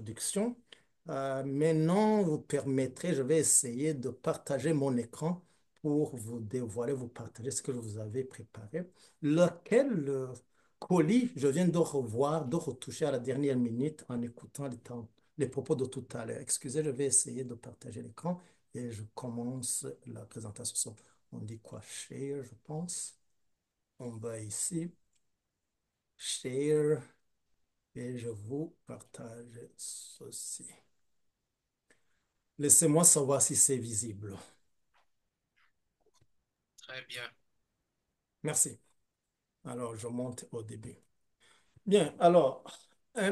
introduction. Maintenant, vous permettrez, je vais essayer de partager mon écran pour vous dévoiler, vous partager ce que je vous avais préparé. Lequel colis je viens de revoir, de retoucher à la dernière minute en écoutant les propos de tout à l'heure. Excusez, je vais essayer de partager l'écran et je commence la présentation. On dit quoi? Share, je pense. On va ici. Share. Et je vous partage ceci. Laissez-moi savoir si c'est visible. Très bien. Merci. Alors, je monte au début. Bien, alors,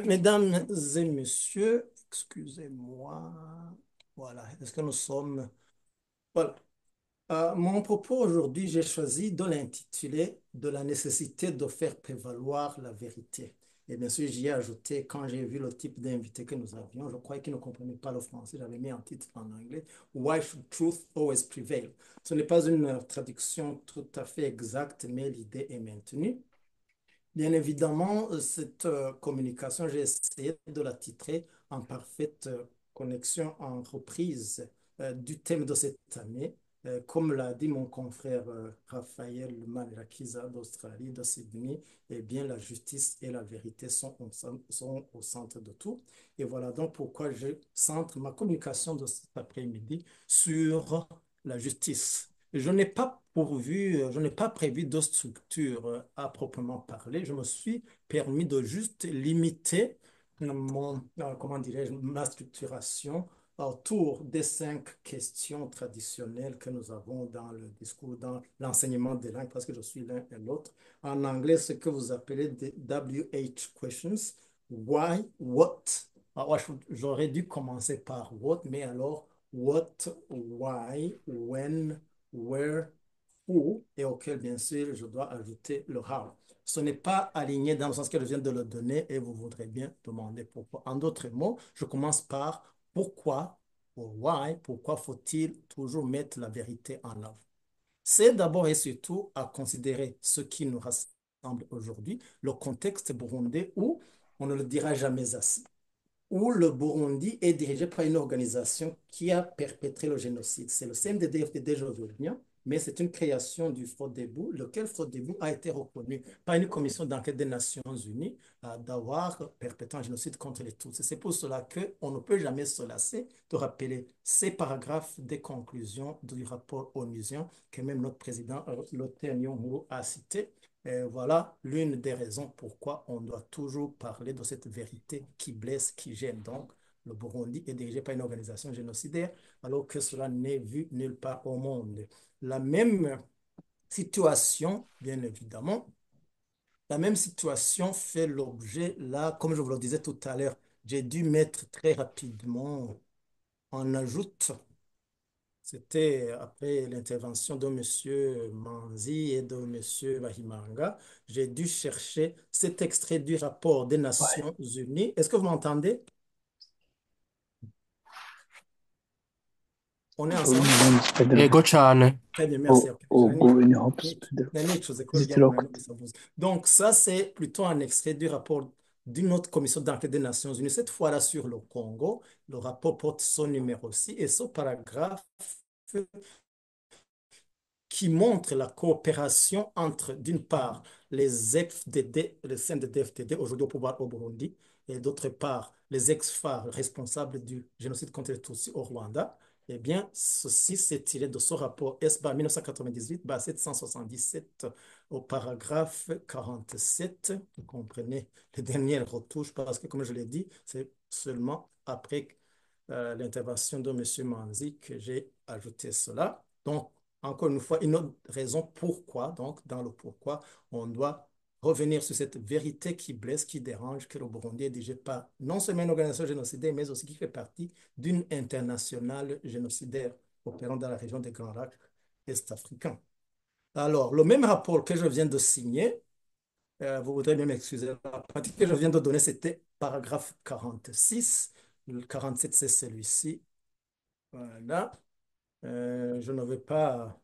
mesdames et messieurs, excusez-moi. Voilà, est-ce que nous sommes... Voilà. Mon propos aujourd'hui, j'ai choisi de l'intituler de la nécessité de faire prévaloir la vérité. Et bien sûr, j'y ai ajouté, quand j'ai vu le type d'invité que nous avions, je croyais qu'il ne comprenait pas le français, j'avais mis un titre en anglais, Why should truth always prevail? Ce n'est pas une traduction tout à fait exacte, mais l'idée est maintenue. Bien évidemment, cette communication, j'ai essayé de la titrer en parfaite connexion, en reprise du thème de cette année. Comme l'a dit mon confrère Raphaël Manirakiza d'Australie, de Sydney, eh bien, la justice et la vérité sont au centre de tout. Et voilà donc pourquoi je centre ma communication de cet après-midi sur la justice. Je n'ai pas prévu de structure à proprement parler. Je me suis permis de juste limiter comment dirais-je, ma structuration autour des 5 questions traditionnelles que nous avons dans le discours, dans l'enseignement des langues, parce que je suis l'un et l'autre. En anglais, ce que vous appelez des WH questions. Why, what? Alors, j'aurais dû commencer par what, mais alors, what, why, when, where, who, et auquel, bien sûr, je dois ajouter le how. Ce n'est pas aligné dans le sens que je viens de le donner et vous voudrez bien demander pourquoi. En d'autres mots, je commence par pourquoi, ou why, pourquoi faut-il toujours mettre la vérité en avant. C'est d'abord et surtout à considérer ce qui nous rassemble aujourd'hui, le contexte burundais où on ne le dira jamais assez où le Burundi est dirigé par une organisation qui a perpétré le génocide. C'est le CNDD-FDD, je veux bien, mais c'est une création du FRODEBU, lequel FRODEBU a été reconnu par une commission d'enquête des Nations Unies d'avoir perpétré un génocide contre les Tutsis. C'est pour cela qu'on ne peut jamais se lasser de rappeler ces paragraphes des conclusions du rapport onusien que même notre président Loteng Nyong'o a cité. Et voilà l'une des raisons pourquoi on doit toujours parler de cette vérité qui blesse, qui gêne. Donc, le Burundi est dirigé par une organisation génocidaire, alors que cela n'est vu nulle part au monde. La même situation, bien évidemment, la même situation fait l'objet, là, comme je vous le disais tout à l'heure, j'ai dû mettre très rapidement en ajoute. C'était après l'intervention de M. Manzi et de M. Bahimanga. J'ai dû chercher cet extrait du rapport des Ouais. Nations Unies. Est-ce que vous m'entendez? On est ensemble? Ego cane. Très bien, merci. Ok. Ubu ni hospital Nanicuza ko byari ngombwa zitirokuti. gusabuza. Donc, ça, c'est plutôt un extrait du rapport d'une autre commission d'enquête des Nations Unies, cette fois-là sur le Congo. Le rapport porte son numéro 6 et ce paragraphe qui montre la coopération entre, d'une part, les FDD, les CNDD-FDD, aujourd'hui au pouvoir au Burundi, et d'autre part, les ex-FAR responsables du génocide contre les Tutsis au Rwanda. Eh bien, ceci s'est tiré de ce rapport SBA 1998-777 au paragraphe 47. Vous comprenez les dernières retouches parce que, comme je l'ai dit, c'est seulement après l'intervention de M. Manzi que j'ai ajouté cela. Donc, encore une fois, une autre raison pourquoi, donc dans le pourquoi, on doit revenir sur cette vérité qui blesse, qui dérange, que le Burundi est dirigé par non seulement une organisation génocidaire, mais aussi qui fait partie d'une internationale génocidaire opérant dans la région des Grands Lacs est-africains. Alors, le même rapport que je viens de signer, vous voudrez bien m'excuser, la partie que je viens de donner, c'était paragraphe 46. Le 47, c'est celui-ci. Voilà. Je ne vais pas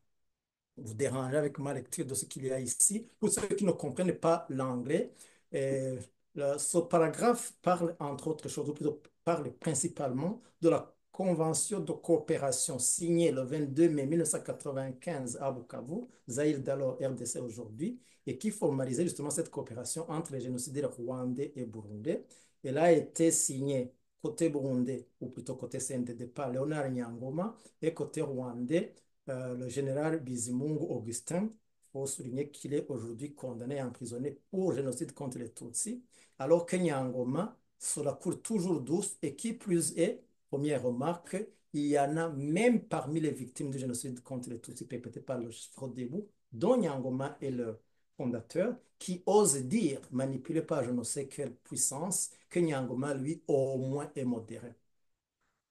vous déranger avec ma lecture de ce qu'il y a ici. Pour ceux qui ne comprennent pas l'anglais, ce paragraphe parle, entre autres choses, ou plutôt parle principalement de la convention de coopération signée le 22 mai 1995 à Bukavu, Zaïre d'alors RDC aujourd'hui, et qui formalisait justement cette coopération entre les génocidaires rwandais et burundais. Elle a été signée côté burundais, ou plutôt côté CNDD, par Léonard Nyangoma, et côté rwandais, le général Bizimungu Augustin. Il faut souligner qu'il est aujourd'hui condamné et emprisonné pour génocide contre les Tutsis, alors que Nyangoma, sur la cour toujours douce, et qui plus est, première remarque, il y en a même parmi les victimes du génocide contre les Tutsis perpétré par le Frodébu, dont Nyangoma est le fondateur, qui ose dire, manipulé par je ne sais quelle puissance, que Nyangoma, lui, au moins est modéré.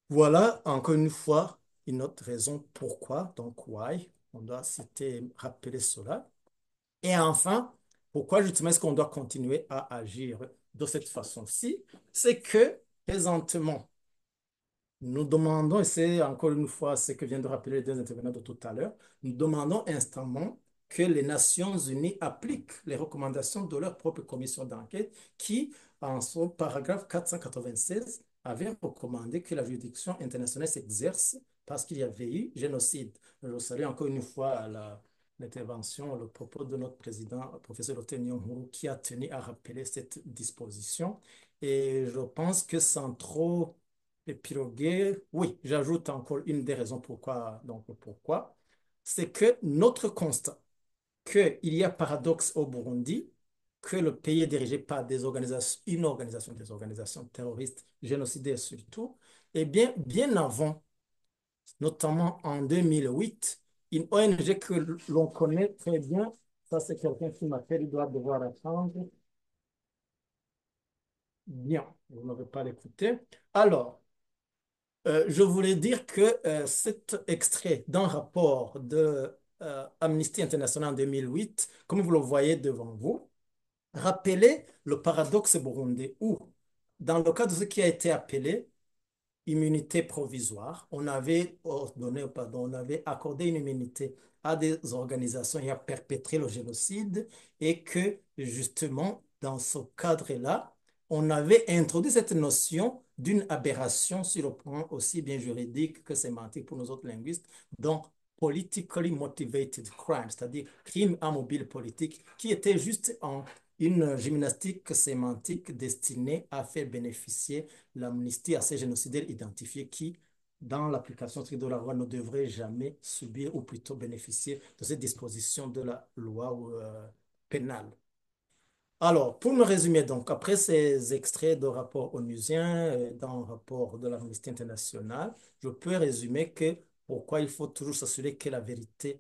Voilà, encore une fois, une autre raison pourquoi, donc why, on doit citer, rappeler cela. Et enfin, pourquoi justement est-ce qu'on doit continuer à agir de cette façon-ci? C'est que, présentement, nous demandons, et c'est encore une fois ce que viennent de rappeler les deux intervenants de tout à l'heure, nous demandons instamment que les Nations Unies appliquent les recommandations de leur propre commission d'enquête qui, en son paragraphe 496, avait recommandé que la juridiction internationale s'exerce parce qu'il y avait eu génocide. Je salue encore une fois l'intervention, le propos de notre président, professeur Otenion Nyong'o, qui a tenu à rappeler cette disposition. Et je pense que sans trop épiloguer, oui, j'ajoute encore une des raisons pourquoi, donc pourquoi, c'est que notre constat qu'il y a paradoxe au Burundi, que le pays est dirigé par des organisations terroristes, génocidaires surtout, et bien avant, notamment en 2008, une ONG que l'on connaît très bien, ça c'est quelqu'un qui m'appelle, il doit devoir attendre. Bien, vous ne vais pas l'écouter. Alors, je voulais dire que cet extrait d'un rapport de Amnesty International en 2008, comme vous le voyez devant vous, rappelait le paradoxe burundais où, dans le cas de ce qui a été appelé immunité provisoire, on avait ordonné, pardon, on avait accordé une immunité à des organisations ayant perpétré le génocide et que justement, dans ce cadre-là, on avait introduit cette notion d'une aberration sur le plan aussi bien juridique que sémantique pour nos autres linguistes, donc politically motivated crime, c'est-à-dire crime à mobile politique, qui était juste une gymnastique sémantique destinée à faire bénéficier l'amnistie à ces génocidaires identifiés qui, dans l'application stricte de la loi, ne devraient jamais subir ou plutôt bénéficier de cette disposition de la loi pénale. Alors, pour me résumer, donc, après ces extraits de rapports onusiens, dans le rapport de l'Amnesty internationale, je peux résumer que pourquoi il faut toujours s'assurer que la vérité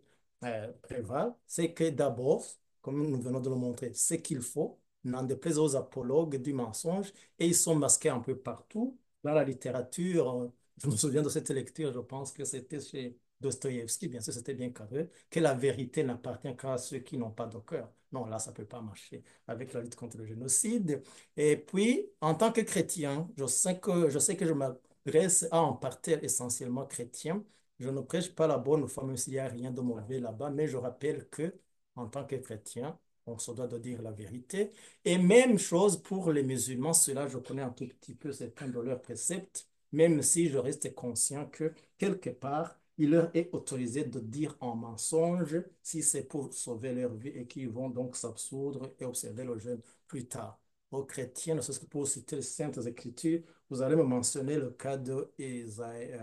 prévale, c'est que d'abord, comme nous venons de le montrer, ce qu'il faut, n'en déplaise aux apologues du mensonge, et ils sont masqués un peu partout. Dans la littérature, je me souviens de cette lecture, je pense que c'était chez Dostoïevski, bien sûr, c'était bien carré, que la vérité n'appartient qu'à ceux qui n'ont pas de cœur. Non, là, ça ne peut pas marcher avec la lutte contre le génocide. Et puis, en tant que chrétien, je sais que je m'adresse à un parterre essentiellement chrétien. Je ne prêche pas la bonne foi, même s'il n'y a rien de mauvais là-bas, mais je rappelle que, en tant que chrétien, on se doit de dire la vérité. Et même chose pour les musulmans, cela, je connais un tout petit peu certains de leurs préceptes, même si je reste conscient que, quelque part, il leur est autorisé de dire un mensonge si c'est pour sauver leur vie et qu'ils vont donc s'absoudre et observer le jeûne plus tard. Aux chrétiens, ne serait-ce que pour citer les Saintes Écritures, vous allez me mentionner le cas d'Ésaü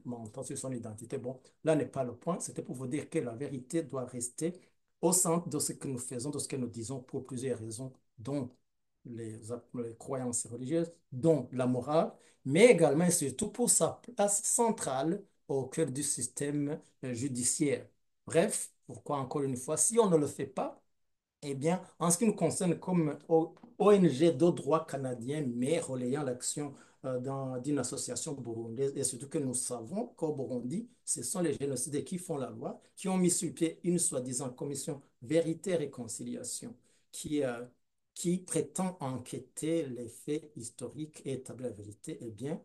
mentant sur son identité. Bon, là n'est pas le point, c'était pour vous dire que la vérité doit rester au centre de ce que nous faisons, de ce que nous disons pour plusieurs raisons, dont les croyances religieuses, dont la morale, mais également et surtout pour sa place centrale au cœur du système judiciaire. Bref, pourquoi encore une fois, si on ne le fait pas, eh bien, en ce qui nous concerne comme ONG de droit canadien, mais relayant l'action d'une association burundaise, et surtout que nous savons qu'au Burundi, ce sont les génocidaires qui font la loi, qui ont mis sur pied une soi-disant commission vérité et réconciliation, qui, euh, qui prétend enquêter les faits historiques et établir la vérité. Eh bien,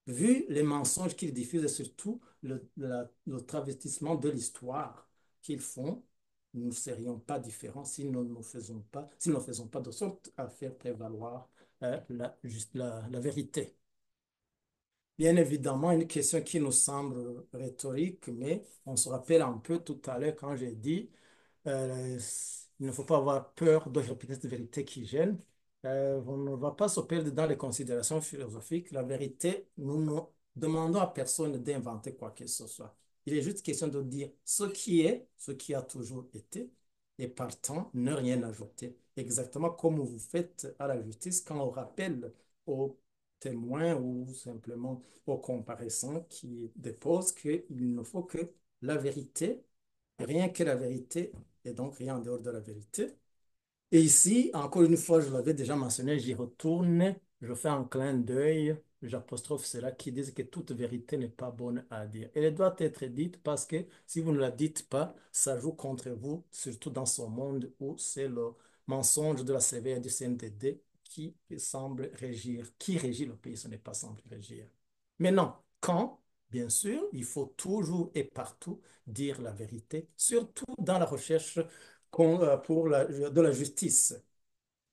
vu les mensonges qu'ils diffusent et surtout le travestissement de l'histoire qu'ils font, nous ne serions pas différents si nous ne faisons pas de sorte à faire prévaloir la vérité. Bien évidemment, une question qui nous semble rhétorique, mais on se rappelle un peu tout à l'heure quand j'ai dit euh, il ne faut pas avoir peur de répéter cette vérité qui gêne. On ne va pas se perdre dans les considérations philosophiques. La vérité, nous ne demandons à personne d'inventer quoi que ce soit. Il est juste question de dire ce qui est, ce qui a toujours été, et partant, ne rien ajouter. Exactement comme vous faites à la justice quand on rappelle aux témoins ou simplement aux comparaissants qui déposent qu'il ne faut que la vérité, rien que la vérité, et donc rien en dehors de la vérité. Et ici, encore une fois, je l'avais déjà mentionné, j'y retourne, je fais un clin d'œil, j'apostrophe cela qui disent que toute vérité n'est pas bonne à dire. Elle doit être dite parce que si vous ne la dites pas, ça joue contre vous, surtout dans ce monde où c'est le mensonge de la CVA et du CNDD qui semble régir, qui régit le pays, ce n'est pas semble régir. Maintenant, quand, bien sûr, il faut toujours et partout dire la vérité, surtout dans la recherche de la justice.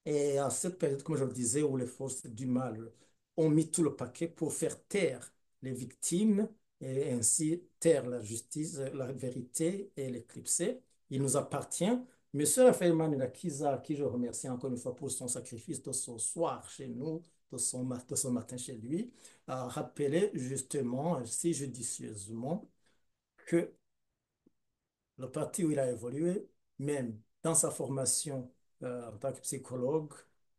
Et à cette période, comme je le disais, où les forces du mal ont mis tout le paquet pour faire taire les victimes et ainsi taire la justice, la vérité et l'éclipser, il nous appartient. Monsieur Raphaël Manilakiza, qui je remercie encore une fois pour son sacrifice de ce soir chez nous, de ce matin chez lui, a rappelé justement, si judicieusement, que le parti où il a évolué, même dans sa formation en tant que psychologue,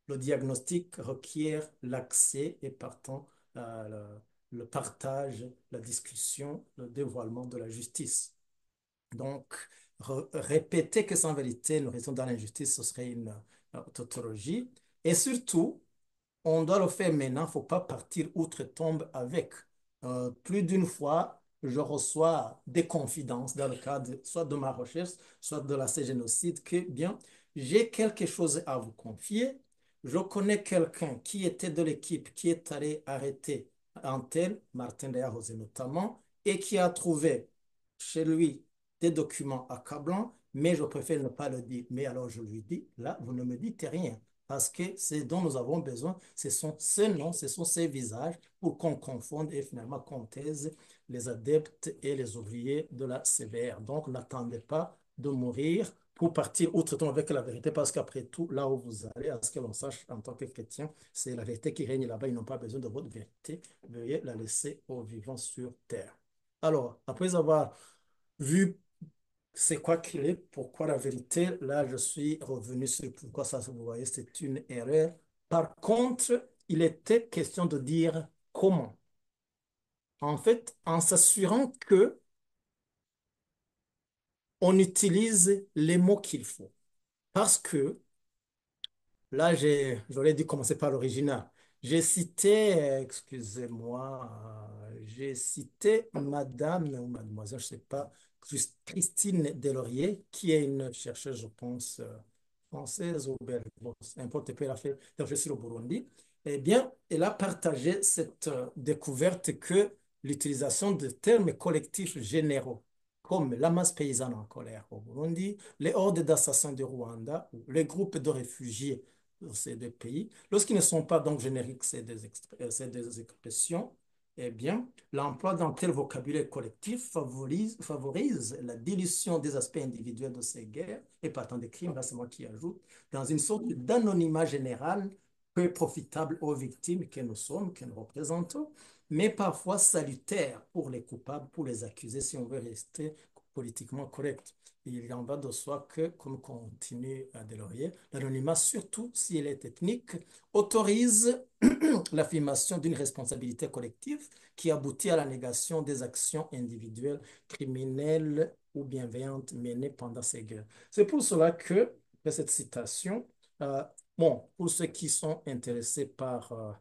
le diagnostic requiert l'accès et partant le partage, la discussion, le dévoilement de la justice. Donc, répéter que sans vérité, nous restons dans l'injustice, ce serait une tautologie. Et surtout, on doit le faire maintenant, il ne faut pas partir outre-tombe avec. Plus d'une fois, je reçois des confidences dans le cadre soit de ma recherche, soit de la génocide, que bien, j'ai quelque chose à vous confier. Je connais quelqu'un qui était de l'équipe, qui est allé arrêter un tel, Martin Dayahosé notamment, et qui a trouvé chez lui des documents accablants, mais je préfère ne pas le dire. Mais alors je lui dis, là, vous ne me dites rien. Parce que ce dont nous avons besoin, ce sont ces noms, ce sont ces visages pour qu'on confonde et finalement qu'on taise les adeptes et les ouvriers de la CVR. Donc, n'attendez pas de mourir pour partir outre-tombe avec la vérité, parce qu'après tout, là où vous allez, à ce que l'on sache en tant que chrétien, c'est la vérité qui règne là-bas. Ils n'ont pas besoin de votre vérité. Veuillez la laisser aux vivants sur terre. Alors, après avoir vu c'est quoi qu'il est, pourquoi la vérité, là je suis revenu sur pourquoi ça, vous voyez, c'est une erreur. Par contre, il était question de dire comment. En fait, en s'assurant que on utilise les mots qu'il faut. Parce que là, j'aurais dû commencer par l'original. J'ai cité, excusez-moi, j'ai cité Madame ou Mademoiselle, je ne sais pas, Christine Delaurier, qui est une chercheuse, je pense, française ou belge, bon, n'importe peu, elle a fait des recherches sur le Burundi. Eh bien, elle a partagé cette découverte que l'utilisation de termes collectifs généraux, comme la masse paysanne en colère au Burundi, les hordes d'assassins du Rwanda, ou les groupes de réfugiés dans ces deux pays. Lorsqu'ils ne sont pas donc génériques, ces des expressions, eh bien, l'emploi d'un tel vocabulaire collectif favorise la dilution des aspects individuels de ces guerres et partant des crimes, là c'est moi qui ajoute, dans une sorte d'anonymat général peu profitable aux victimes que nous sommes, que nous représentons, mais parfois salutaire pour les coupables, pour les accusés, si on veut rester politiquement correct. Il en va de soi que, comme continue Delorier, l'anonymat, surtout si elle est ethnique, autorise l'affirmation d'une responsabilité collective qui aboutit à la négation des actions individuelles, criminelles ou bienveillantes menées pendant ces guerres. C'est pour cela que, cette citation, euh, bon, pour ceux qui sont intéressés par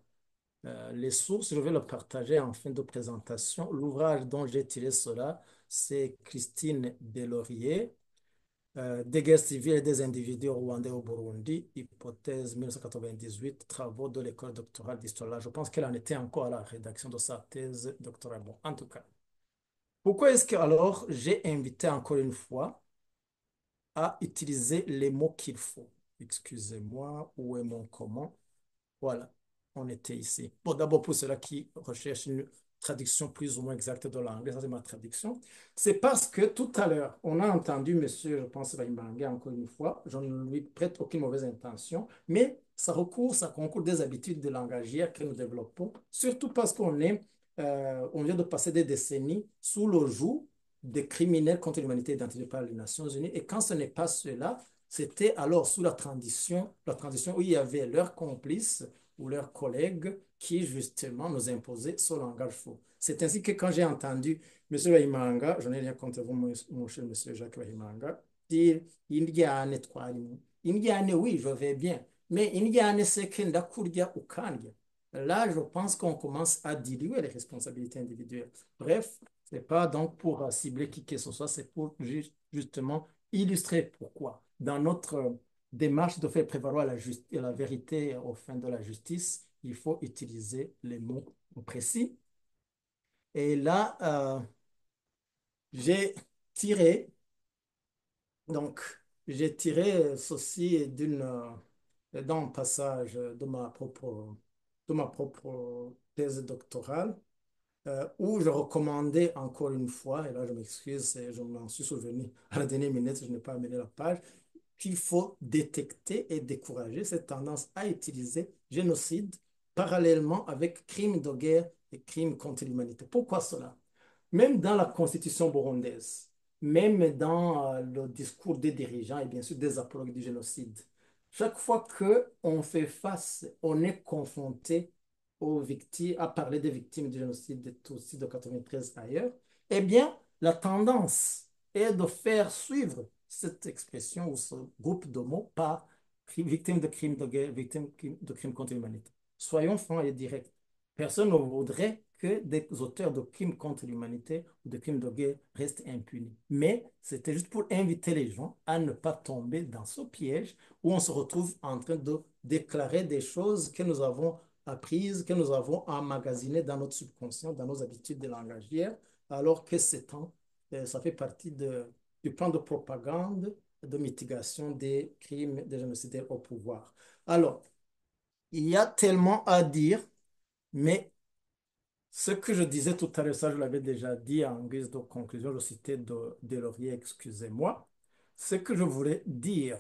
les sources, je vais le partager en fin de présentation. L'ouvrage dont j'ai tiré cela, c'est Christine Delaurier, des guerres civiles et des individus rwandais au Burundi, hypothèse 1998, travaux de l'école doctorale d'histoire. Là, je pense qu'elle en était encore à la rédaction de sa thèse doctorale. Bon, en tout cas, pourquoi est-ce que alors j'ai invité encore une fois à utiliser les mots qu'il faut? Excusez-moi, où est mon comment? Voilà. on était ici. Bon, d'abord pour ceux-là qui recherchent une traduction plus ou moins exacte de l'anglais, ça c'est ma traduction. C'est parce que tout à l'heure, on a entendu monsieur, je pense, Baimbangue, encore une fois, je ne lui prête aucune mauvaise intention, mais ça concourt des habitudes de langagières que nous développons, surtout parce on vient de passer des décennies sous le joug des criminels contre l'humanité identifiés par les Nations Unies. Et quand ce n'est pas cela, c'était alors sous la transition où il y avait leurs complices ou leurs collègues qui justement nous imposaient ce langage faux. C'est ainsi que quand j'ai entendu M. Bahimanga, je n'ai rien contre vous, mon cher M. Jacques Bahimanga, dire Indiane twarimo. Indiane, oui, je vais bien. Mais Indiane, c'est que ndakurya ukandya. Là, je pense qu'on commence à diluer les responsabilités individuelles. Bref, ce n'est pas donc pour cibler qui que ce soit, c'est pour justement illustrer pourquoi. Dans notre démarche de faire prévaloir la vérité au fin de la justice, il faut utiliser les mots précis. Et là, j'ai tiré, donc, j'ai tiré ceci d'un passage de ma propre thèse doctorale où je recommandais encore une fois, et là je m'excuse, je m'en suis souvenu à la dernière minute, je n'ai pas amené la page, qu'il faut détecter et décourager cette tendance à utiliser génocide parallèlement avec crimes de guerre et crimes contre l'humanité. Pourquoi cela? Même dans la constitution burundaise, même dans le discours des dirigeants et bien sûr des apologues du génocide, chaque fois qu'on fait face, on est confronté aux victimes, à parler des victimes du génocide de Tutsis de 93 ailleurs, eh bien, la tendance est de faire suivre cette expression ou ce groupe de mots par victimes de crimes de guerre, victimes de crimes contre l'humanité. Soyons francs et directs. Personne ne voudrait que des auteurs de crimes contre l'humanité ou de crimes de guerre restent impunis. Mais c'était juste pour inviter les gens à ne pas tomber dans ce piège où on se retrouve en train de déclarer des choses que nous avons apprises, que nous avons emmagasinées dans notre subconscient, dans nos habitudes de langagières, alors que ça fait partie du plan de propagande de mitigation des crimes des génocidaires au pouvoir. Alors, il y a tellement à dire, mais ce que je disais tout à l'heure, ça je l'avais déjà dit en guise de conclusion, je citais Delorier, excusez-moi. Ce que je voulais dire,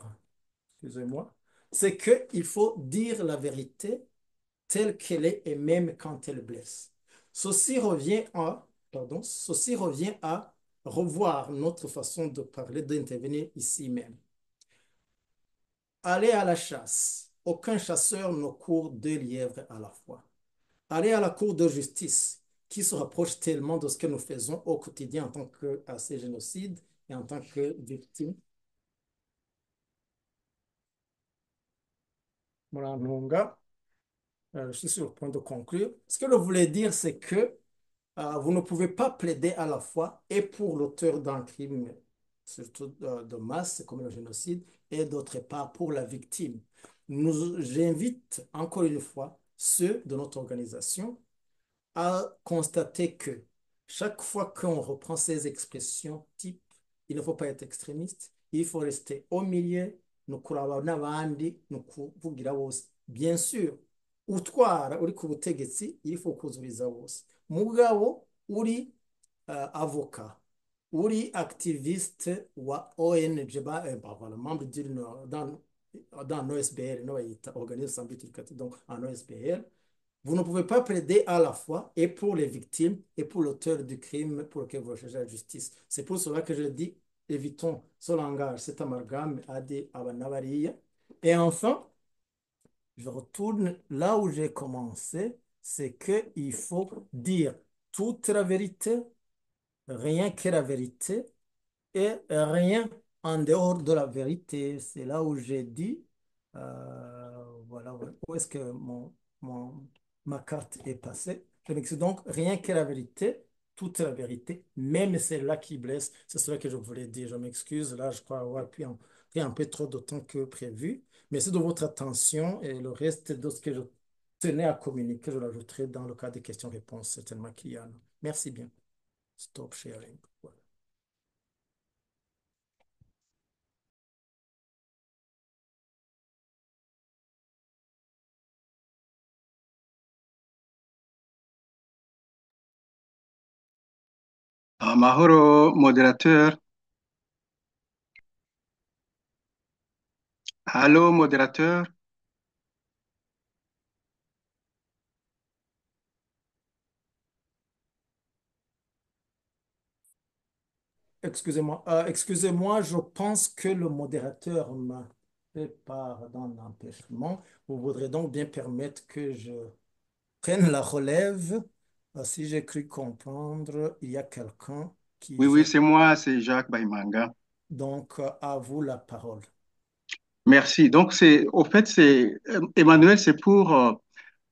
excusez-moi, c'est qu'il faut dire la vérité telle qu'elle est et même quand elle blesse. Ceci revient à revoir notre façon de parler, d'intervenir ici même. Aller à la chasse. Aucun chasseur ne court deux lièvres à la fois. Aller à la cour de justice, qui se rapproche tellement de ce que nous faisons au quotidien en tant qu'assez génocide et en tant que victime. Voilà, Nunga, je suis sur le point de conclure. Ce que je voulais dire, c'est que vous ne pouvez pas plaider à la fois et pour l'auteur d'un crime, surtout de masse, comme le génocide, et d'autre part pour la victime. J'invite encore une fois ceux de notre organisation à constater que chaque fois qu'on reprend ces expressions type, il ne faut pas être extrémiste, il faut rester au milieu, no kuraba n'abandi, no kuvugira bose. Bien sûr, utwara uri ku butegetsi, il faut kuzuriza bose. Mugabo uri avocat, uri activiste wa ONG, voilà, membre dans l'OSBL, no bayita organisme sans but lucratif, donc en OSBL, vous ne pouvez pas plaider à la fois et pour les victimes et pour l'auteur du crime pour lequel vous recherchez la justice. C'est pour cela que je dis, évitons ce langage, cet amalgame à des abanabariya. Et enfin, je retourne là où j'ai commencé, c'est qu'il faut dire toute la vérité, rien que la vérité, et rien en dehors de la vérité. C'est là où j'ai dit, voilà, où est-ce que mon- ma carte est passée. Je m'excuse donc, rien que la vérité, toute la vérité, même celle-là qui blesse. C'est cela que je voulais dire. Je m'excuse, là, je crois avoir pris un peu trop de temps que prévu. Merci de votre attention et le reste de ce que je tenais à communiquer, je l'ajouterai dans le cas des questions-réponses, certainement qu'il y en a. Merci bien. Stop sharing. Voilà. Mahoro, modérateur. Allô, modérateur. Excusez-moi, excusez-moi, je pense que le modérateur m'a fait part d'un empêchement. Vous voudrez donc bien permettre que je prenne la relève. Si j'ai cru comprendre, il y a quelqu'un qui Oui, oui, vient. c'est moi, c'est Jacques Baimanga. Donc, à vous la parole. Merci. Donc, au fait, Emmanuel, c'est pour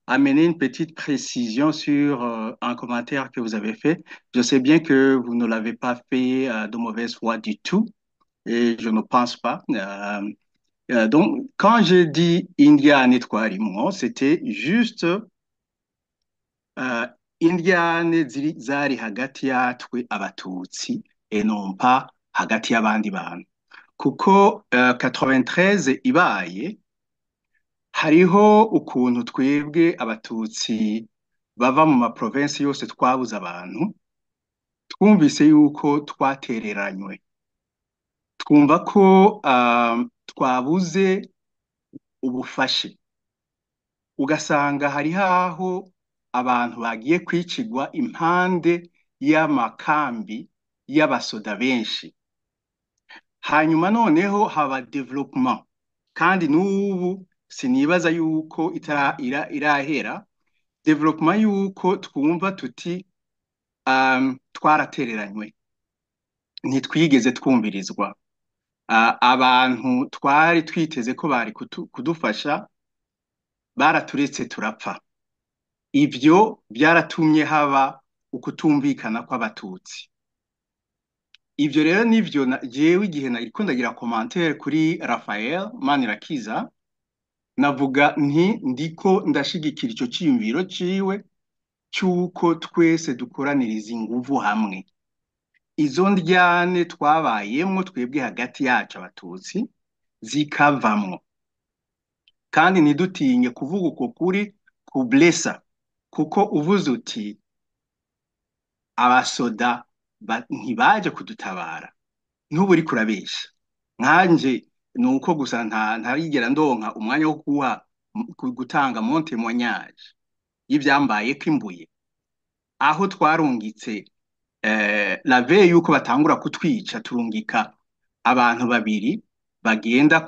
amener une petite précision sur un commentaire que vous avez fait. Je sais bien que vous ne l'avez pas fait de mauvaise foi du tout, et je ne pense pas. Donc, quand j'ai dit Indiane twarimo, c'était juste Indiane zari hagati yatwe abatutsi enompa hagati y'abandi bantu. Kuko 93 ibaye hariho ukuntu twebwe abatutsi bava mu maprovensi yose twabuze abantu, twumvise yuko twatereranywe, twumva ko twabuze ubufashe, ugasanga hariho aho abantu bagiye kwicigwa impande y'amakambi y'abasoda benshi, hanyuma noneho haba development, kandi n'ubu sinibaza yuko irahera development yuko twumva tuti twaratereranywe, ntitwigeze twumvirizwa. Abantu twari twiteze ko bari kudufasha baraturetse turapfa. Ibyo byaratumye haba ukutumvikana kw'abatutsi. Ibyo rero nivyo jewe igihe nariko ndagira commentaire kuri Raphael Manirakiza, navuga nti ndiko ndashigikira ico ciyumviro ciwe cy'uko twese dukoraniriza inguvu hamwe. Izo ndyane twabayemwo twebwe hagati yacu abatutsi zikavamwo, kandi ntidutinye kuvuga uko kuri kublesa, kuko uvuze uti abasoda ntibaje kudutabara, ntuba uriko urabesha. Nkanje ni uko gusa ntarigera ndonka umwanya wo gutanga mon témoignage y'ivyambayeko imbuye, aho twarungitse la veille yuko batangura kutwica, turungika abantu babiri bagenda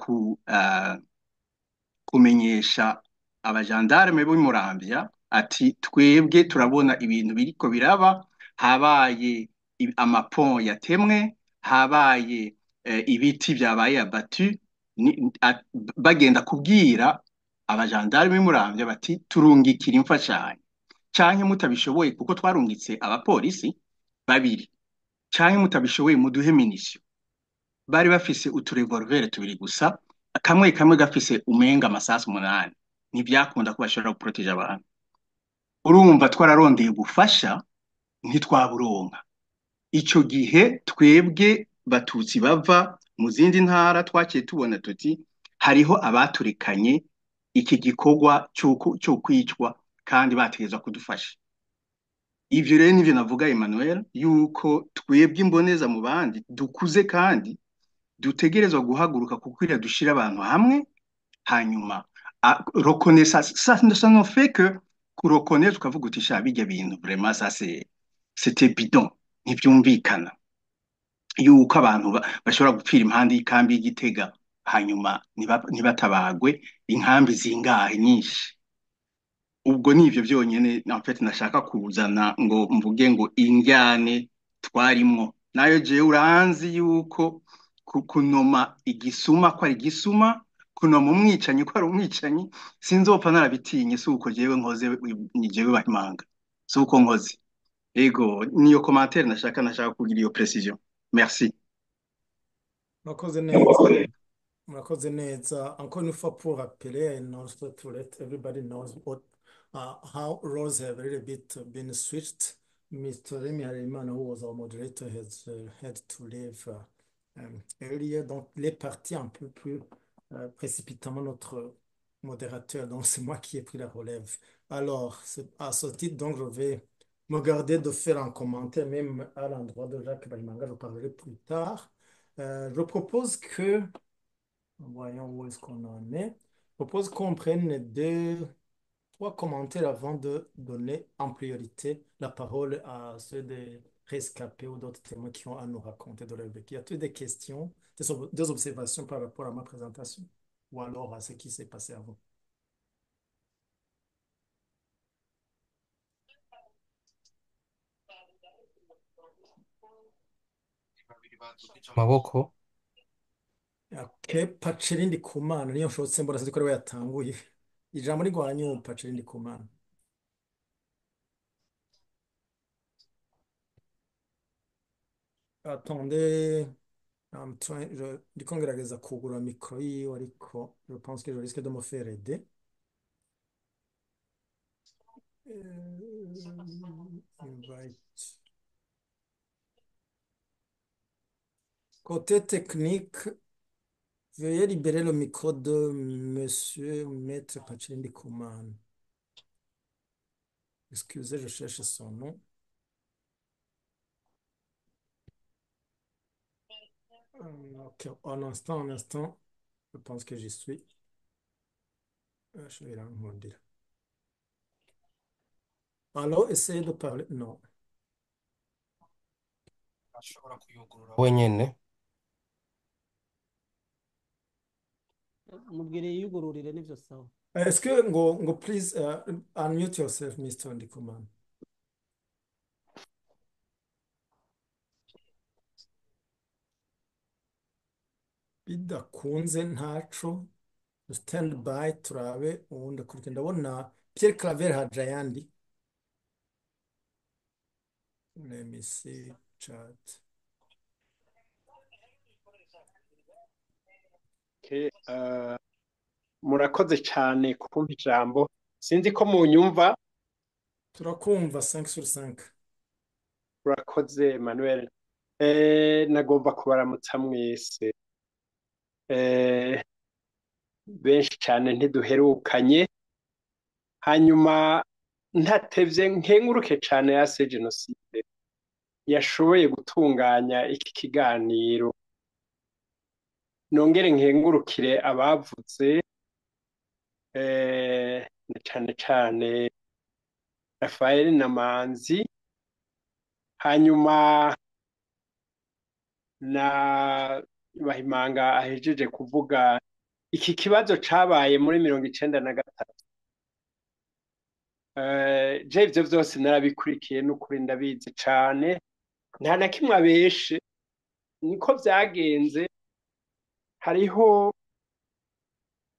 kumenyesha abajandarume b'Umuramvya ati twebwe turabona ibintu biriko biraba, habaye amapont yatemwe, habaye ibiti vyabaye abatu, bagenda kubwira abajandarume b'Umuramvya bati turungikira imfashanyo, canke mutabishoboye kuko twarungitse abapolisi babiri, canke mutabishoboye muduhe minisio. Bari bafise uturevolvere tubiri gusa, kamwe kamwe gafise umenga amasasu 8, ntivyakunda ko bashobora guproteja abantu. Urumva twararondeye gufasha ntitwaburonka. Ico gihe twebwe batutsi bava mu zindi ntara twaciye tubona tuti hariho abaturekanye iki gikorwa cyo kwicwa kandi bategezwa kudufasha. Ivyo rero nivyo navuga Emmanuel, yuko twebwe imboneza mu bandi dukuze kandi dutegerezwa guhaguruka kuko dushira abantu hamwe, hanyuma reconnaissance, ça ne fait que kureconnaître ukavuga uti sha bijya bintu vraiment ça c'était bidon, ntivyumvikana yuko abantu bashobora gupfira impande y'ikambi y'Igitega hanyuma ntibatabagwe inkambi zingahe nyinshi. Ubwo nivyo byonyene en fait nashaka kuzana ngo mvuge ngo indyane twarimwo, nayo je uranzi yuko kunoma igisuma ko ari igisuma, kunoma umwicanyi ko ari umwicanyi, sinzopfa narabitinye, suko jewe nkoze, ni jewe Bahimanga, suko nkoze. Ego niyo commentaire nashaka kugira iyo precision. Merci. Murakoze neza. Murakoze neza. Encore une fois pour rappeler and also to let everybody knows how roles have a little bit been switched. Mr. Remy Harimana, who was our moderator, has had to leave earlier. Donc, il est parti un peu plus précipitamment notre modérateur. Donc, c'est moi qui ai pris la relève. Alors, à ce titre, donc, je vais me garder de faire un commentaire, même à l'endroit de Jacques Balimanga, je parlerai plus tard. Je propose que, voyons où est-ce qu'on en est, je propose qu'on prenne trois commentaires avant de donner en priorité la parole à ceux des rescapés ou d'autres témoins qui ont à nous raconter de leur vécu. Y a-t-il des questions, des observations par rapport à ma présentation ou alors à ce qui s'est passé avant? amaboko. Okay, Paceri Ndikumana niyo nshotse mbona sinzi ko ariwe yatanguye ijambo rigwanye Paceri Ndikumana. Attendez, ndiko ngerageza kugura mikoro yiwe ariko je pense que je risque de me faire aider. Invite. Côté technique, veuillez libérer le micro de Monsieur Maître Paceri Ndikumana. Excusez, je cherche son nom. Ok, un instant, je pense que j'y suis. Je vais l'envoyer. Alors, essayez de parler. Non. Ashobora kuyugurura wenyene. mubwire yiyugururire n'ibyo sawa. Est-ce que, please unmute yourself, Mr. Ndikumana. Bidakunze ntaco. Stand by turabe ubundi akurikira. Ndabona Pierre Claver Hajayandi. Let me see chat. Okay, murakoze cyane kumpa ijambo sinzi ko munyumva. Turakumva 5 sur 5. Murakoze Emmanuel. Nagomba kubaramutsa mwese. Benshi cyane ntiduherukanye, hanyuma ntatevye nkenguruke cyane yase jenoside yashoboye gutunganya iki kiganiro. Nongere nkengurukire abavuze na cyane cyane Rafael na Manzi, hanyuma na Bahimanga ahejeje kuvuga iki kibazo cabaye muri 1993. Je ivyo vyose narabikurikiye n'ukuri ndabizi cane, nta na kimwe abeshe, niko vyagenze. Hariho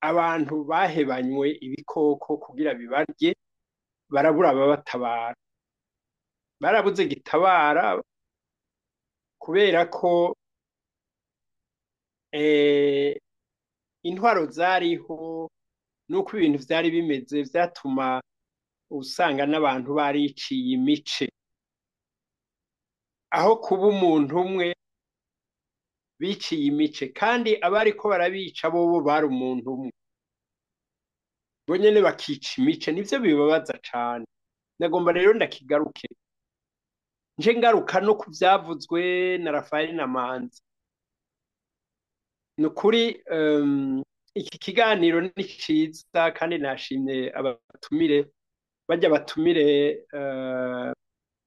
abantu bahebanywe ibikoko kugira bibarye, barabura ababatabara, barabuze gitabara kubera ko intwaro zariho nuko ibintu vyari bimeze vyatuma usanga n'abantu bariciye imice, aho kuba umuntu umwe biciye imice, kandi abariko barabica bobo bari umuntu umwe, bo nyene bakica imice. Nivyo bibabaza cane. Nagomba rero ndakigaruke, nje ngaruka no kuvyavuzwe na Rafael na Manzi. Nukuri iki kiganiro ni ciza kandi nashimye abatumire, bajya batumire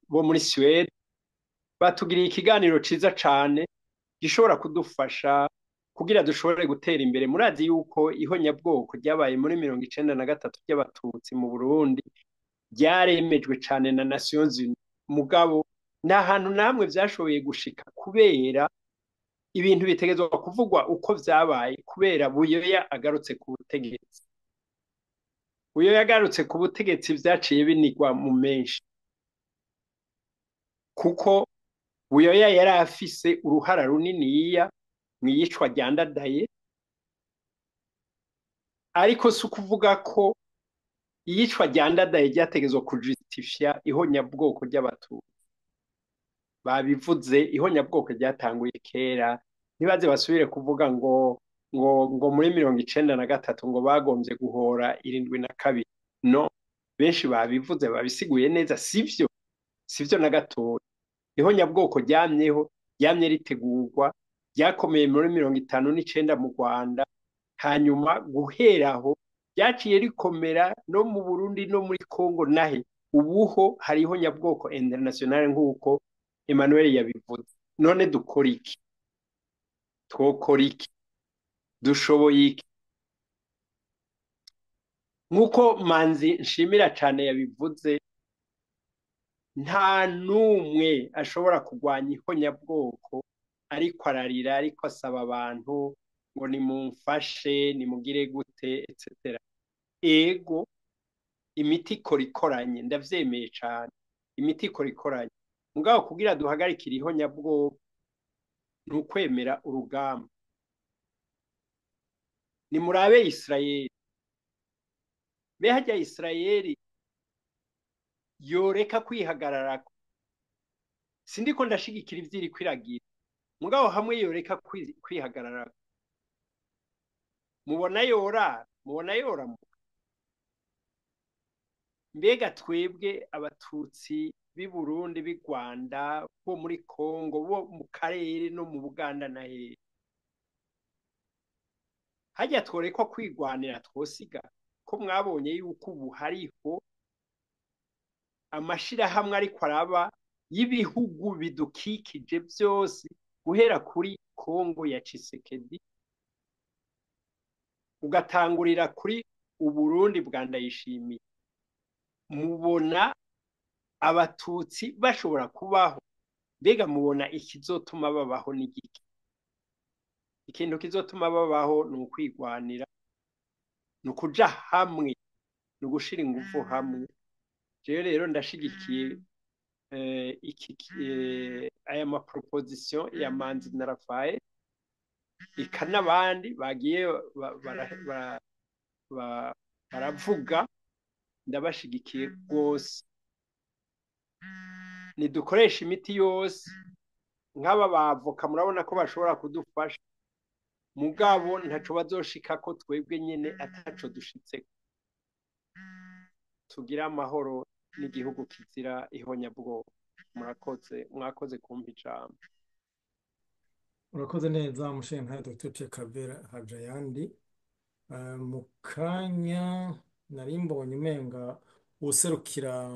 bo muri Suède batugiriye ikiganiro ciza cane gishobora kudufasha kugira dushobore gutera imbere. Murazi yuko ihonyabwoko ryabaye muri 1993 ry'abatutsi mu Burundi ryaremejwe cane na Nations Unies, mugabo nta hantu namwe vyashoboye gushika kubera ibintu bitegezwa kuvugwa uko vyabaye, kubera Buyoya agarutse ku butegetsi. Buyoya agarutse ku butegetsi vyaciye binigwa mu menshi, kuko Buyoya yari afise uruhara runiniya mw'iyicwa rya Ndadaye, ariko si ukuvuga ko iyicwa rya Ndadaye ryategezwa kujustifia ihonyabwoko ry'abatutsi. Babivuze, ihonyabwoko ryatanguye kera, ntibaze basubire kuvuga ngo muri 1993 ngo bagombye guhora 72. No, benshi babivuze babisiguye neza, sivyo. sivyo na gatoya. Ihonyabwoko ryamye ritegurwa, ryakomeye muri 59 mu Rwanda, hanyuma guhera aho ryaciye rikomera no mu Burundi no muri Congo nahe. Ubuho hari ihonyabwoko international nk'uko Emmanuel yabivuze. None dukora iki? Twokora iki? Dushoboye iki? Nk'uko Manzi Nshimira cane yabivuze, nta n'umwe ashobora kurwanya ihonyabwoko ariko ararira, ariko asaba abantu ngo nimumfashe, nimugire gute, etc. Ego, imiti ikora ikoranye, ndavyemeye cane, imiti ikora ikoranye. Mugabo kugira duhagarikire ihonyabwoko ni ukwemera urugamba. Nimurabe Isirayeli, be harya Isirayeli yoreka kwihagararako. Sindiko ndashigikira ivyiriko iragira, mugabo hamwe yoreka kwihagararako, mubona yora. Mbega twebwe abatutsi b'i Burundi, b'i Rwanda, bo muri Congo, bo mu karere no mu Buganda na hehe, harya tworekwa kwigwanira twosiga? Ko mwabonye yuko ubu hariho amashirahamwe ariko araba y'ibihugu bidukikije byose, guhera kuri Congo ya Tshisekedi ugatangurira kuri Uburundi bwa Ndayishimiye. Mubona abatutsi bashobora kubaho? Mbega mubona ikizotuma babaho n'igiki? Ikintu kizotuma babaho ni ukwigwanira, ni ukuja hamwe, ni ugushira ingufu hamwe. Jewe rero ndashigikiye aya maproposition ya Manzi na Raphael, eka n'abandi bagiye baravuga, ndabashigikiye rwose. Nidukoresha imiti yose, nk'aba bavoka murabona ko bashobora kudufasha, mugabo ntaco bazoshikako twebwe nyene ataco dushitseko. Tugira amahoro n'igihugu kizira ihonyabwoko. Mwakoze kumpa ijambo. urakoze neza mushinga Dr. Pierre Claver Hajayandi. Mu kanya nari mbonye umenga userukira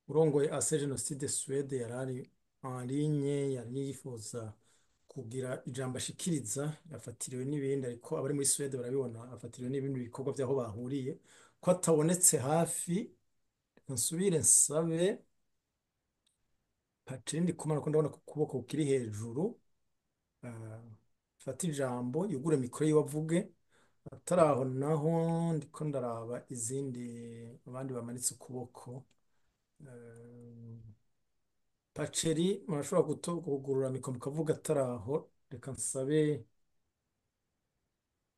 urongoye ase Jenoside Suède yarari en ligne, yari yifuza kugira ijambo ashikiriza. Yafatiriwe n'ibindi, ariko abari muri Suède barabibona, afatiriwe n'ibindi bikorwa by'aho bahuriye, ko atabonetse hafi. Nsubire nsabe Patrick Ndikumana, ko ndabona ku kuboko kiri hejuru, fata ijambo yugure mikoro yiwe avuge. Ataraho naho ndiko ndaraba izindi, abandi bamanitse ukuboko. Paceri murashobora kugurura mikoro mukavuga. Ataraho reka nsabe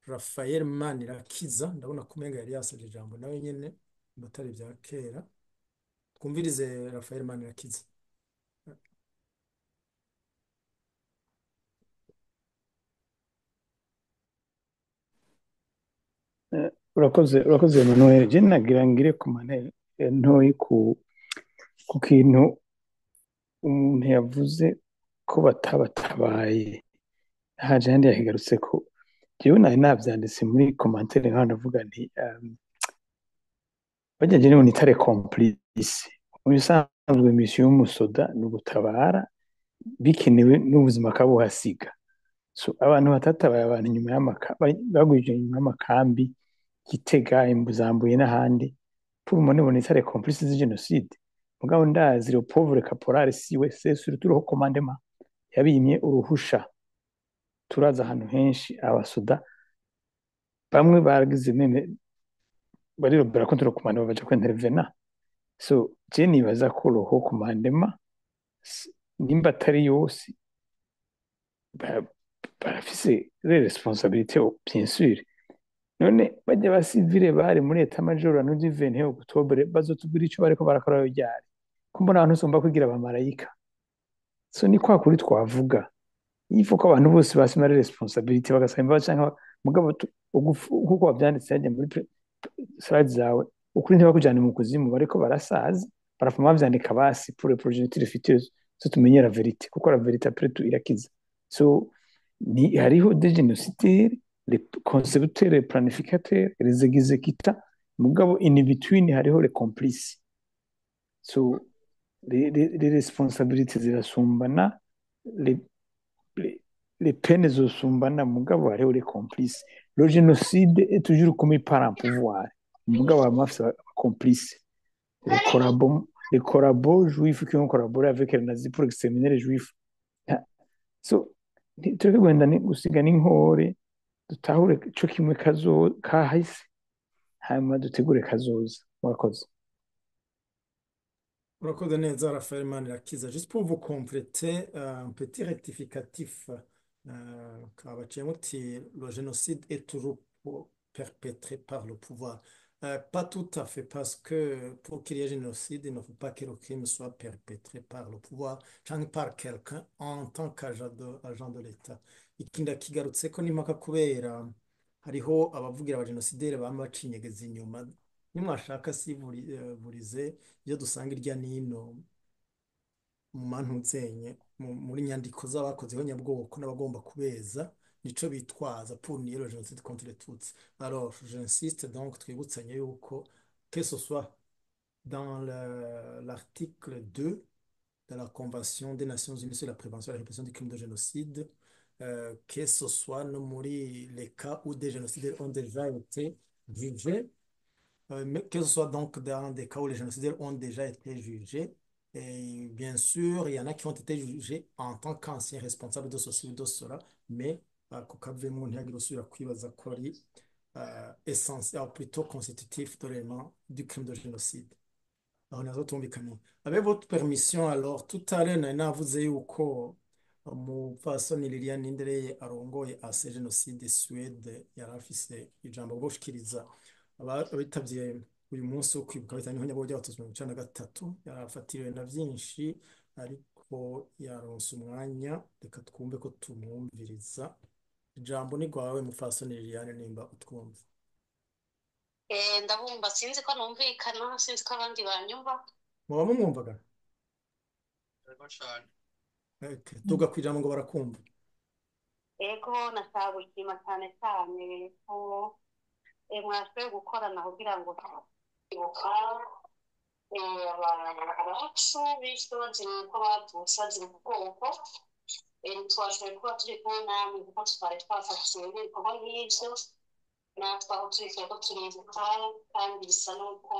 Raphael Manirakiza, ndabona ko umenga yari yasabye ijambo nawe nyene, batari bya kera. Twumvirize Raphael Manirakiza. urakoze Emmanuel. Je nagira ngire kumane ntoyi ku kintu umuntu yavuze ko batabatabaye. Haje handi yahigarutse ko jewe nari navyanditse muri commentaire nk'aho ndavuga nti bajya je ni tare complice. Ubisanzwe mission y'umusoda ni ugutabara bikenewe n'ubuzima kabuhasiga. So abantu batatabaye abantu nyuma bagwije nyuma y'amakambi Gitega, Imbuzambuye n'ahandi, pour umone bonitare complice de génocide. Mugabo ndazi le pauvre caporal siwe c'est surtout le commandement yabimye uruhusha. Turaza ahantu henshi abasoda bamwe baragize meme bari robera contre le commandement baje ko intervena. So je nibaza ko le haut commandement nimba atari yose barafise les responsabilités bien sûr. None bajya basivile bari muri eta major no du 20 octobre bazotubwira ico bariko barakora ryari, ko mbona abantu usomba kugira abamarayika. So ni kwa kuri twavuga yifuko abantu bose basimara responsabilité bagasamba canka mugabo kuko bavyanditse yaje muri slide zawe ukuri ntibakujana mu kuzimu bariko barasaza barafuma bavyandika basi pour les projecteurs futurs so tumenye la vérité kuko la vérité après tout irakiza so ni hariho des génocidaires les concepteurs les planificateurs les exécutants mugabo in between hariho les complices so les responsabilités zirasumbana les les, les peines zosumbana mugabo hariho les complices le génocide est toujours commis par un pouvoir mugabo amafisa complice les collabos juifs qui ont collaboré avec les nazis pour exterminer les juifs so tureke guhenda gusiga n'inkore dutahure ico kimwe kahise hanyuma dutegure kazoza murakoze Urakoze neza Raphaël Manirakiza. Juste pour vous compléter, un petit rectificatif. Kabaciyemo uti le génocide est toujours perpétré par le pouvoir. Pas tout à fait, parce que pour qu'il y ait génocide, il ne faut pas que le crime soit perpétré par le pouvoir cyangwa par quelqu'un en tant qu'agent de l'État. Ikindi kigarutse ko n'impaka kubera hariho abavugira abajenosideri bama bacinyegeza inyuma nimwashaka sivurize iyo dusanga irya nino mu mantuzenye muri nyandiko z'abakozeho nyabwoko n'abagomba kubeza nico bitwaza pour nier le génocide contre les Tutsis. Alors j'insiste donc twibutsanye yuko que ce soit dans l'article 2 de la Convention des Nations Unies sur la prévention et la répression des crimes de génocide, que ce soit no muri les cas où des génocidaires ont déjà été jugés, mais que ce soit donc dans des cas où les génocidaires ont déjà été jugés. Et bien sûr, il y en a qui ont été jugés en tant qu'anciens responsables de ceci ou de cela, mais kukavemo ntihagire usubira kwibaza ko ari essentiel, plutôt constitutif de l'élément du crime de génocide. aho nazo tumvikanye. Avec votre permission, alors tout à l'heure nari navuze yuko umupfasoni Liliane Ndereye arongoye ase jenoside Suède yari afise ijambo bwo gushikiriza abitabye uyu munsi wo kwibuka bitanye nk'onyabwo by'abatutsi 1993 yarafatiriwe na byinshi ariko yaronse umwanya reka twumve ko tumwumviriza. Ijambo ni rwawe mupfasoni Liliane nimba utwumva. Ndabumva sinzi ko numvikana sinzi ko abandi banyumva. Muba mumwumvaga? Yego cyane. Okay. Tuga kwijambo ngo barakumva. Ego nashabushima cyane cyane ko mwashoboye gukorana kugira ngo ibuka abacu bishwe bazira ko bavutse bazira ubwoko. Twashoboye kuba turi kumwe namwe kuko twari twafatiwe ibikorwa nk'ibyo natwe aho turi ko turibuka kandi bisa n'uko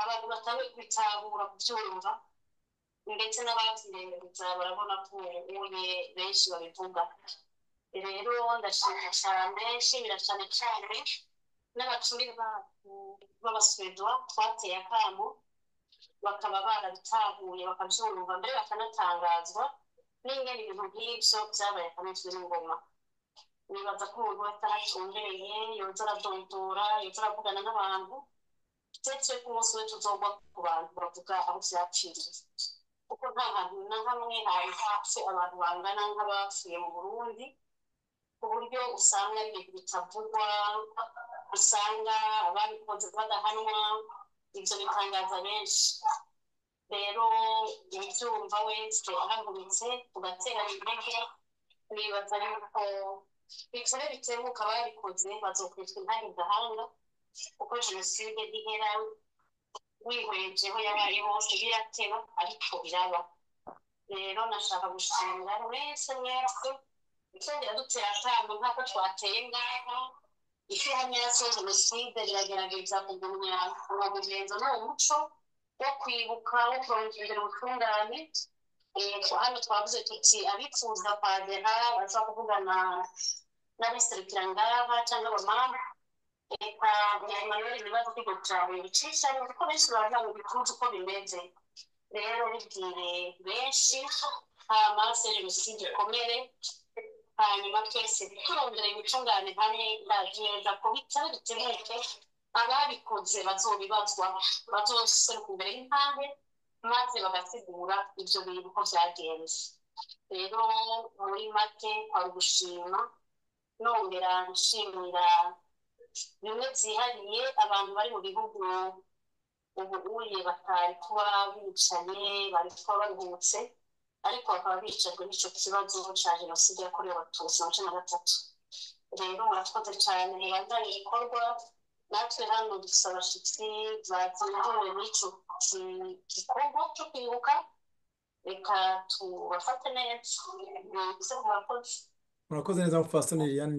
abantu batangiye kwitahura kubyumva ndetse n'ababyirengagiza barabona ko ubuye benshi babivuga. Rero ndashimira cyane nshimira cyane cyane n'abatumire bacu b'abaswedwa twateye akamo bakaba barabitahuye bakabyumva mbere bakanatangazwa n'ingene ibintu nk'ibyo byabaye akanozwe n'ingoma. Nibaza ko umuntu wese ahacungereye yoza aradondora yoza aravugana n'abantu ndetse ko umunsi we tuzogwa ku bantu bavuga aho vyaciriye kuko nta hantu na hamwe hari hapfe abantu bangana nk'abapfuye mu Burundi ku buryo usanga ibintu bitavugwa usanga ababikoze badahanwa ivyo bitangaza benshi. Rero uvyumva wese ahagurutse ugaterana intege nibaza yuko bitore bitemuka babikoze bazokwitwa intare gahanga kuko jenoside ihera wihwejeho yabaye hose birateba ariko biraba. Rero nashaka gushimira mwese twongera dutera akamo nk'ako twateye ngaho ishyirahamwe ya jenoside riragerageza kugumya umugenzo n'umuco wo kwibuka wo kurondera ubutungane. Hano twavuze tuti abifuza kwadera baza kuvugana n'abiserukira ngaha cyangwa abamama reka Emmanuel ibibazo kwiga cyane bicisha kuko benshi baravuga ngo bikunze uko bimeze. Rero bibwire benshi hama jenoside ikomere hanyuma twese turondera imicungane hamwe ndabyeza ko bitari bitemuke ababikoze bazobibazwa bazoseruka imbere y'intambwe maze bagasigura ibyo bintu ko byagenze. Rero muri make ari gushima nongera nshimira bimwe byihariye abantu bari mu bihugu ubuye batari kuba bicaye bari kuba baruhutse ariko bakaba bicajwe n'icyo kibazo cya jenoside yakorewe abatutsi na cumi na gatatu rero murakoze cyane mubandanye ibikorwa natwe hano dufite abashyitsi bazinduwe n'icyo gikorwa cyo kwibuka reka tubafate neza murakoze murakoze neza mufasoni Liliane.